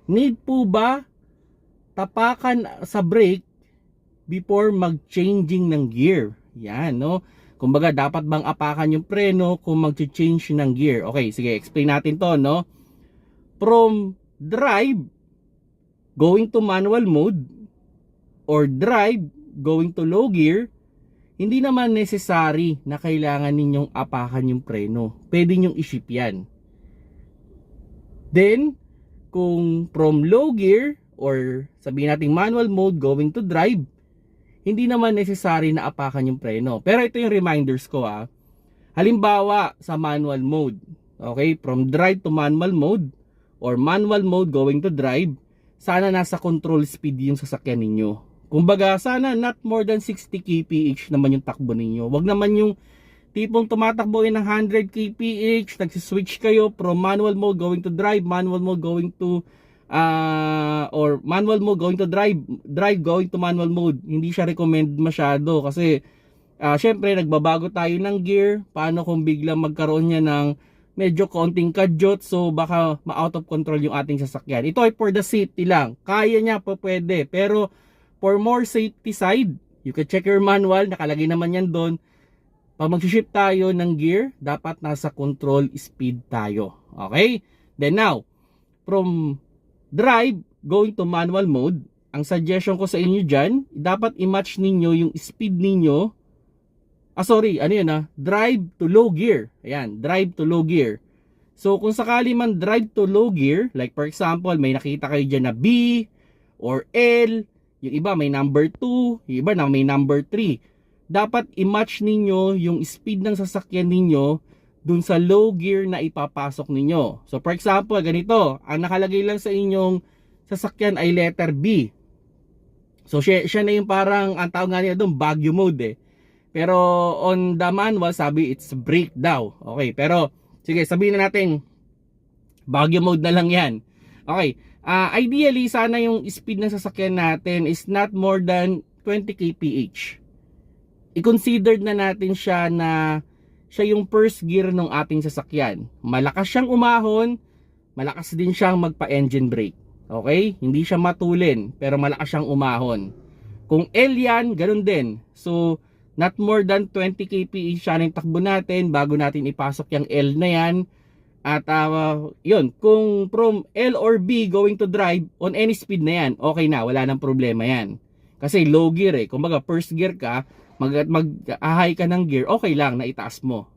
Need po ba tapakan sa brake before mag-changing ng gear? Yan, no? Kumbaga, dapat bang apakan yung preno kung mag-change ng gear? Okay, sige, explain natin to, no? From drive going to manual mode or drive going to low gear, hindi naman necessary na kailangan ninyong apakan yung preno. Pwede nyong i-shift yan. Then, kung from low gear or sabihin natin manual mode going to drive, hindi naman necessary na apakan yung preno. Pero ito yung reminders ko Halimbawa sa manual mode, okay, from drive to manual mode or manual mode going to drive, sana nasa control speed yung sasakyan ninyo. Kumbaga, sana not more than 60 kph naman yung takbo ninyo. Wag naman yung tipong tumatakbo ng 100 kph, nagsiswitch kayo from manual mode going to drive, manual mode going to or manual mode going to drive, drive going to manual mode. Hindi siya recommend masyado kasi syempre nagbabago tayo ng gear. Paano kung biglang magkaroon niya ng medyo konting kadyot, so baka ma-out of control yung ating sasakyan. Ito ay for the safety lang. Kaya niya po, pwede. Pero for more safety side, you can check your manual, nakalagay naman yan doon. Pag mag-shift tayo ng gear, dapat nasa control speed tayo. Okay? Then now, from drive going to manual mode, ang suggestion ko sa inyo dyan, dapat i-match ninyo yung speed ninyo. Drive to low gear. Ayan, drive to low gear. So kung sakali man drive to low gear, like for example, may nakita kayo dyan na B or L, yung iba may number 2, yung iba na may number 3. Dapat i-match ninyo yung speed ng sasakyan ninyo dun sa low gear na ipapasok ninyo. So for example, ganito, ang nakalagay lang sa inyong sasakyan ay letter B. So siya na yung parang, ang tawag nga nila doon, Baguio mode Pero on the manual, sabi it's brake daw. Okay, pero sige, sabihin na natin Baguio mode na lang yan. Okay, ideally, sana yung speed ng sasakyan natin is not more than 20 kph. I-consider na natin siya na siya yung first gear ng ating sasakyan. Malakas siyang umahon, malakas din siyang magpa-engine brake. Okay? Hindi siya matulin, pero malakas siyang umahon. Kung L yan, ganun din. So, not more than 20 kph siya ng takbo natin bago natin ipasok yung L na yan. At yun, kung from L or B going to drive on any speed na yan, okay na, wala nang problema yan. Kasi low gear Kumbaga first gear ka, mag-ahay ka ng gear, okay lang na itaas mo.